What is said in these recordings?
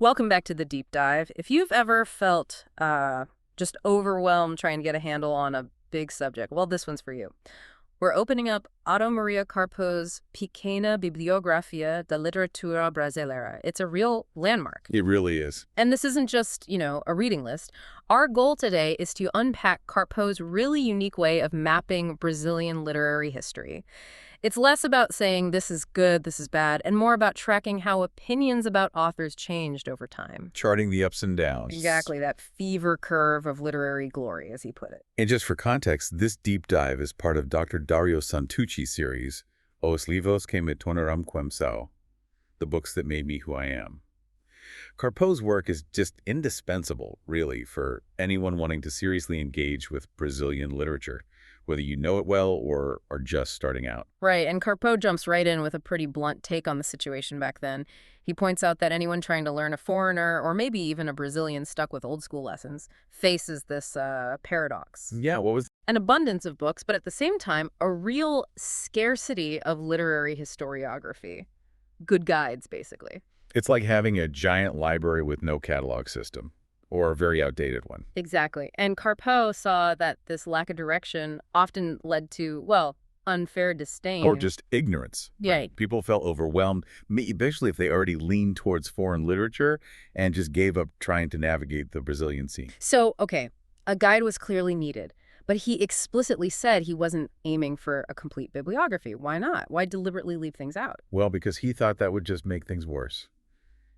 Welcome back to the deep dive. If you've ever felt just overwhelmed trying to get a handle on a big subject, well, this one's for you. We're opening up Otto Maria Carpeaux's Pequena Bibliografia da Literatura Brasileira. It's a real landmark. It really is. And this isn't just, a reading list. Our goal today is to unpack Carpeaux's really unique way of mapping Brazilian literary history. It's less about saying this is good, this is bad, and more about tracking how opinions about authors changed over time. Charting the ups and downs. Exactly, that fever curve of literary glory, as he put it. And just for context, this deep dive is part of Dr. Dario Santucci's series, Os livros que me tornaram quem sou, the books that made me who I am. Carpeaux's work is just indispensable, really, for anyone wanting to seriously engage with Brazilian literature, whether you know it well or are just starting out. Right, and Carpeaux jumps right in with a pretty blunt take on the situation back then. He points out that anyone trying to learn a foreigner, or maybe even a Brazilian stuck with old school lessons, faces this paradox. Yeah, what was... An abundance of books, but at the same time, a real scarcity of literary historiography. Good guides, basically. It's like having a giant library with no catalog system, or a very outdated one. Exactly. And Carpeaux saw that this lack of direction often led to, well, unfair disdain. Or just ignorance. Yeah. People felt overwhelmed, especially if they already leaned towards foreign literature and just gave up trying to navigate the Brazilian scene. So, okay, a guide was clearly needed, but he explicitly said he wasn't aiming for a complete bibliography. Why not? Why deliberately leave things out? Well, because he thought that would just make things worse.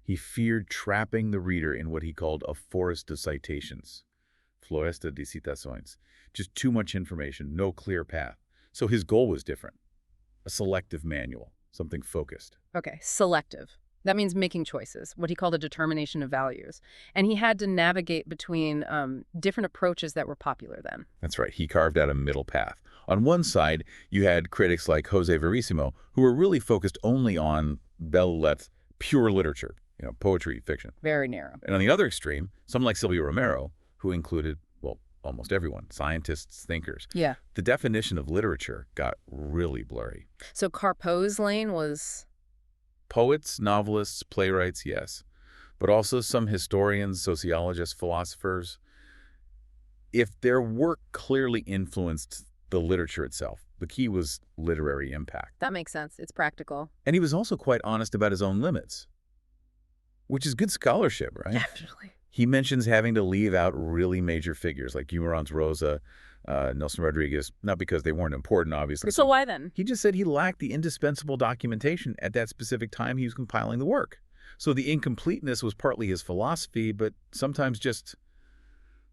He feared trapping the reader in what he called a forest of citations, floresta de citações, just too much information, no clear path. So his goal was different, a selective manual, something focused. Okay, selective. That means making choices, what he called a determination of values. And he had to navigate between different approaches that were popular then. That's right. He carved out a middle path. On one side, you had critics like José Verissimo, who were really focused only on belles lettres, pure literature. Poetry, fiction. Very narrow. And on the other extreme, someone like Silvio Romero, who included, well, almost everyone, scientists, thinkers. Yeah. The definition of literature got really blurry. So Carpeaux's lane was... Poets, novelists, playwrights, yes. But also some historians, sociologists, philosophers. If their work clearly influenced the literature itself, the key was literary impact. That makes sense. It's practical. And he was also quite honest about his own limits. Which is good scholarship, right? Definitely. He mentions having to leave out really major figures like Guimarães Rosa, Nelson Rodriguez, not because they weren't important, obviously. So why then? He just said he lacked the indispensable documentation at that specific time he was compiling the work. So the incompleteness was partly his philosophy, but sometimes just,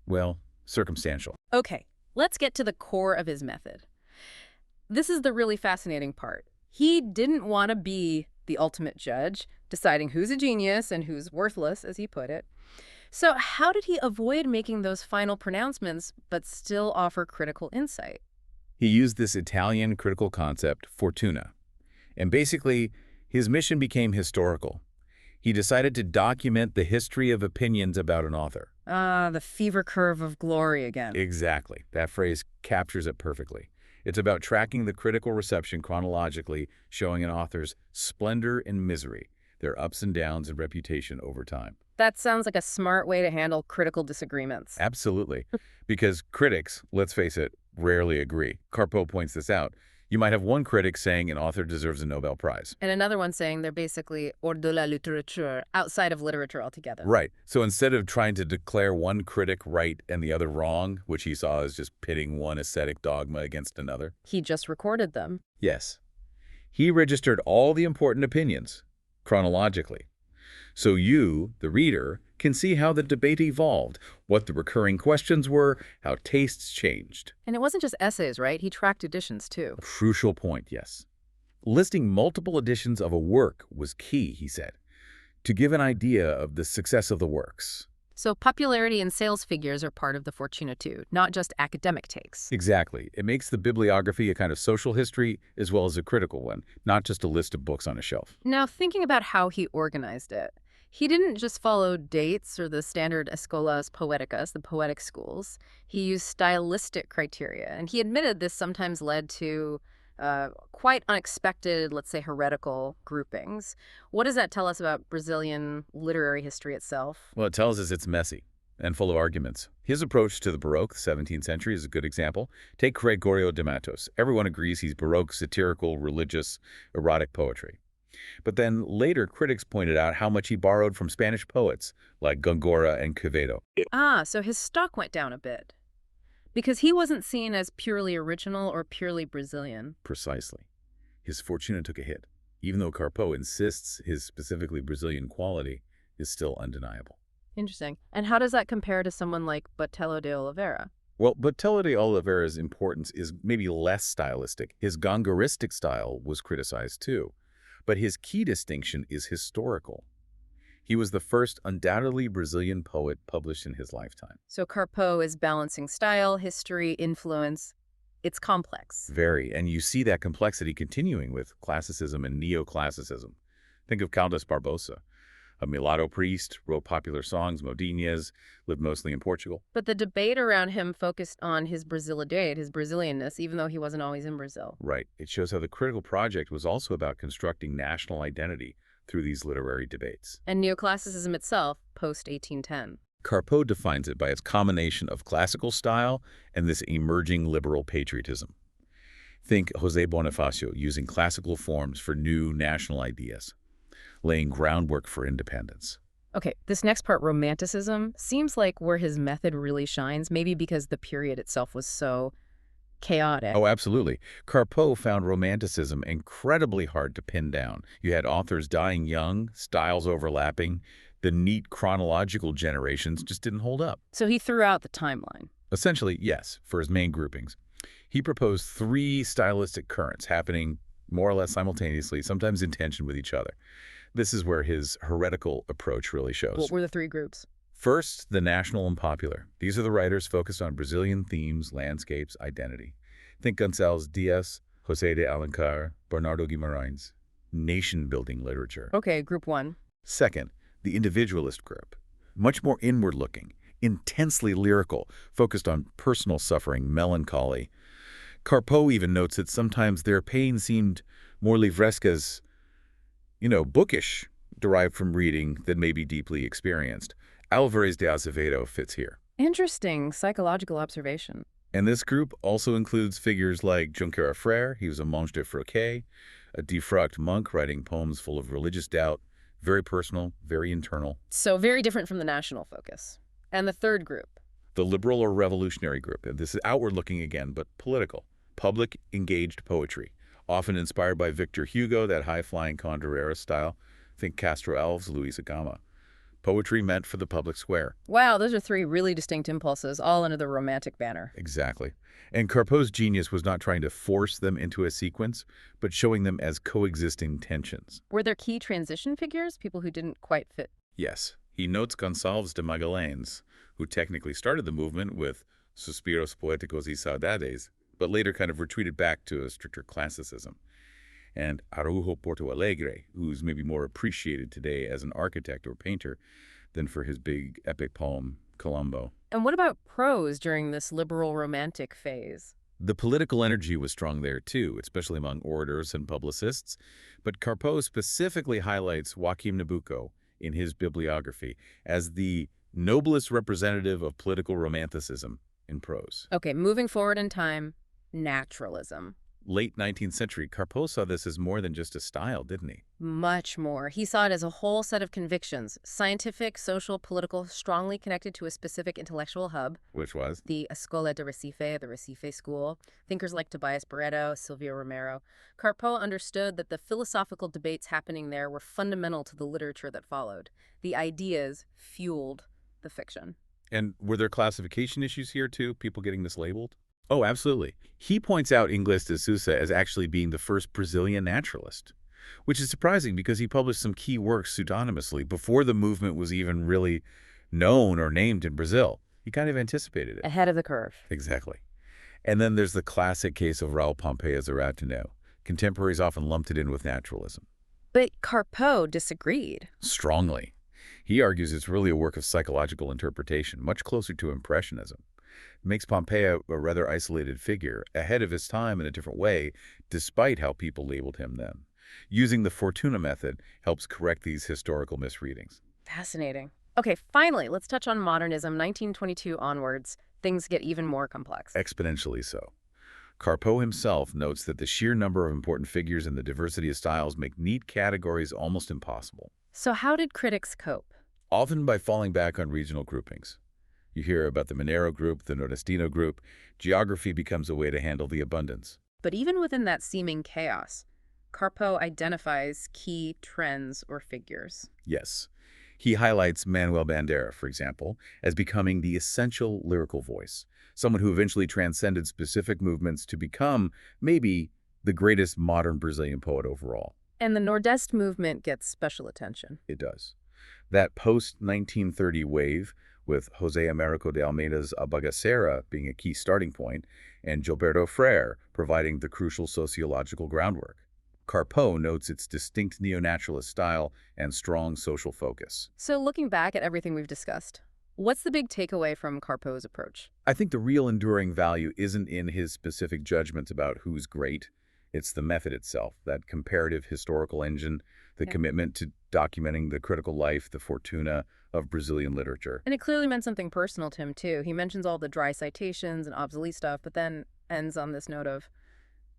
well, circumstantial. Okay, let's get to the core of his method. This is the really fascinating part. He didn't want to be the ultimate judge, deciding who's a genius and who's worthless, as he put it. So how did he avoid making those final pronouncements but still offer critical insight? He used this Italian critical concept, fortuna. And basically, his mission became historical. He decided to document the history of opinions about an author. The fever curve of glory again. Exactly. That phrase captures it perfectly. It's about tracking the critical reception chronologically, showing an author's splendor and misery, their ups and downs and reputation over time. That sounds like a smart way to handle critical disagreements. Absolutely. Because critics, let's face it, rarely agree. Carpeaux points this out. You might have one critic saying an author deserves a Nobel Prize. And another one saying they're basically hors de la littérature, outside of literature altogether. Right. So instead of trying to declare one critic right and the other wrong, which he saw as just pitting one aesthetic dogma against another. He just recorded them. Yes. He registered all the important opinions, chronologically. So you, the reader, can see how the debate evolved, what the recurring questions were, how tastes changed. And it wasn't just essays, right? He tracked editions, too. A crucial point, yes. Listing multiple editions of a work was key, he said, to give an idea of the success of the works. So popularity and sales figures are part of the fortuna, too, not just academic takes. Exactly. It makes the bibliography a kind of social history as well as a critical one, not just a list of books on a shelf. Now, thinking about how he organized it, he didn't just follow dates or the standard escolas poeticas, the poetic schools. He used stylistic criteria, and he admitted this sometimes led to quite unexpected, let's say heretical groupings. What does that tell us about Brazilian literary history itself? Well, it tells us it's messy and full of arguments. His approach to the Baroque, the 17th century, is a good example. Take Gregorio de Matos. Everyone agrees he's Baroque, satirical, religious, erotic poetry. But then later critics pointed out how much he borrowed from Spanish poets like Góngora and Quevedo. Ah, so his stock went down a bit. Because he wasn't seen as purely original or purely Brazilian. Precisely. His fortuna took a hit, even though Carpeaux insists his specifically Brazilian quality is still undeniable. Interesting. And how does that compare to someone like Botelho de Oliveira? Well, Botelho de Oliveira's importance is maybe less stylistic. His Góngoristic style was criticized too, but his key distinction is historical. He was the first undoubtedly Brazilian poet published in his lifetime. So Carpeaux is balancing style, history, influence. It's complex. Very, and you see that complexity continuing with classicism and neoclassicism. Think of Caldas Barbosa, a mulatto priest, wrote popular songs, modinhas, lived mostly in Portugal. But the debate around him focused on his Brasilidade, his Brazilianness, even though he wasn't always in Brazil. Right. It shows how the critical project was also about constructing national identity through these literary debates. And neoclassicism itself, post-1810. Carpeaux defines it by its combination of classical style and this emerging liberal patriotism. Think José Bonifacio using classical forms for new national ideas, laying groundwork for independence. Okay, this next part, Romanticism, seems like where his method really shines, maybe because the period itself was so chaotic. Oh, absolutely. Carpeaux found Romanticism incredibly hard to pin down. You had authors dying young, styles overlapping. The neat chronological generations just didn't hold up. So he threw out the timeline. Essentially, yes, for his main groupings. He proposed 3 stylistic currents happening more or less simultaneously, sometimes in tension with each other. This is where his heretical approach really shows. What were the 3 groups? First, the national and popular. These are the writers focused on Brazilian themes, landscapes, identity. Think Gonçalves Dias, José de Alencar, Bernardo Guimarães. Nation-building literature. Okay, group 1. Second, the individualist group. Much more inward-looking, intensely lyrical, focused on personal suffering, melancholy. Carpeaux even notes that sometimes their pain seemed more livrescas, bookish, derived from reading than maybe deeply experienced. Álvares de Azevedo fits here. Interesting psychological observation. And this group also includes figures like Junqueira Freire. He was a monge de Fouquet, a defrocked monk writing poems full of religious doubt, very personal, very internal. So very different from the national focus. And the third group? The liberal or revolutionary group. And this is outward-looking again, but political. Public, engaged poetry, often inspired by Victor Hugo, that high-flying Condorera style. Think Castro Alves, Luisa Gama. Poetry meant for the public square. Wow, those are 3 really distinct impulses, all under the Romantic banner. Exactly. And Carpeaux's genius was not trying to force them into a sequence, but showing them as coexisting tensions. Were there key transition figures, people who didn't quite fit? Yes. He notes Gonçalves de Magalhães, who technically started the movement with Suspiros Poéticos y Saudades, but later kind of retreated back to a stricter classicism. And Araújo Porto Alegre, who's maybe more appreciated today as an architect or painter than for his big epic poem, Colombo. And what about prose during this liberal romantic phase? The political energy was strong there too, especially among orators and publicists. But Carpeaux specifically highlights Joaquim Nabuco in his Bibliography as the noblest representative of political romanticism in prose. Okay, moving forward in time, naturalism. Late 19th century, Carpeaux saw this as more than just a style, didn't he? Much more. He saw it as a whole set of convictions, scientific, social, political, strongly connected to a specific intellectual hub. Which was? The Escola de Recife, the Recife School. Thinkers like Tobias Barreto, Silvio Romero. Carpeaux understood that the philosophical debates happening there were fundamental to the literature that followed. The ideas fueled the fiction. And were there classification issues here too, people getting mislabeled? Oh, absolutely. He points out Ingles de Sousa as actually being the first Brazilian naturalist, which is surprising because he published some key works pseudonymously before the movement was even really known or named in Brazil. He kind of anticipated it. Ahead of the curve. Exactly. And then there's the classic case of Raul Pompeia Zaratino. Contemporaries often lumped it in with naturalism. But Carpeaux disagreed. Strongly. He argues it's really a work of psychological interpretation, much closer to Impressionism. Makes Pompeo a rather isolated figure, ahead of his time in a different way, despite how people labeled him then. Using the Fortuna method helps correct these historical misreadings. Fascinating. Okay, finally, let's touch on modernism, 1922 onwards. Things get even more complex. Exponentially so. Carpeaux himself notes that the sheer number of important figures and the diversity of styles make neat categories almost impossible, So how did critics cope? often by falling back on regional groupings. You hear about the Minero group, the Nordestino group. Geography becomes a way to handle the abundance. But even within that seeming chaos, Carpeaux identifies key trends or figures. Yes. He highlights Manuel Bandeira, for example, as becoming the essential lyrical voice, someone who eventually transcended specific movements to become, maybe, the greatest modern Brazilian poet overall. And the Nordeste movement gets special attention. It does. That post-1930 wave, with José Américo de Almeida's A Bagaceira being a key starting point, and Gilberto Freire providing the crucial sociological groundwork. Carpeaux notes its distinct neo-naturalist style and strong social focus. So looking back at everything we've discussed, what's the big takeaway from Carpeaux's approach? I think the real enduring value isn't in his specific judgments about who's great. It's the method itself, that comparative historical engine, the commitment to documenting the critical life, the fortuna of Brazilian literature. And it clearly meant something personal to him, too. He mentions all the dry citations and obsolete stuff, but then ends on this note of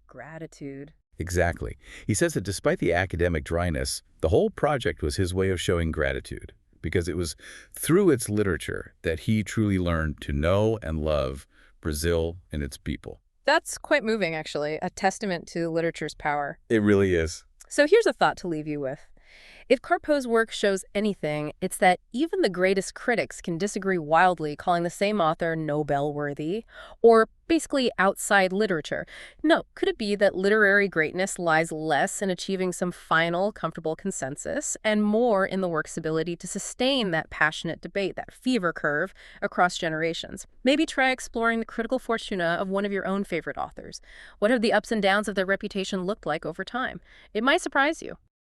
gratitude. Exactly. He says that despite the academic dryness, the whole project was his way of showing gratitude, because it was through its literature that he truly learned to know and love Brazil and its people. That's quite moving, actually, a testament to literature's power. It really is. So here's a thought to leave you with. If Carpeaux's work shows anything, it's that even the greatest critics can disagree wildly, calling the same author Nobel-worthy, or basically outside literature. No, could it be that literary greatness lies less in achieving some final, comfortable consensus, and more in the work's ability to sustain that passionate debate, that fever curve, across generations? Maybe try exploring the critical fortuna of one of your own favorite authors. What have the ups and downs of their reputation looked like over time? It might surprise you.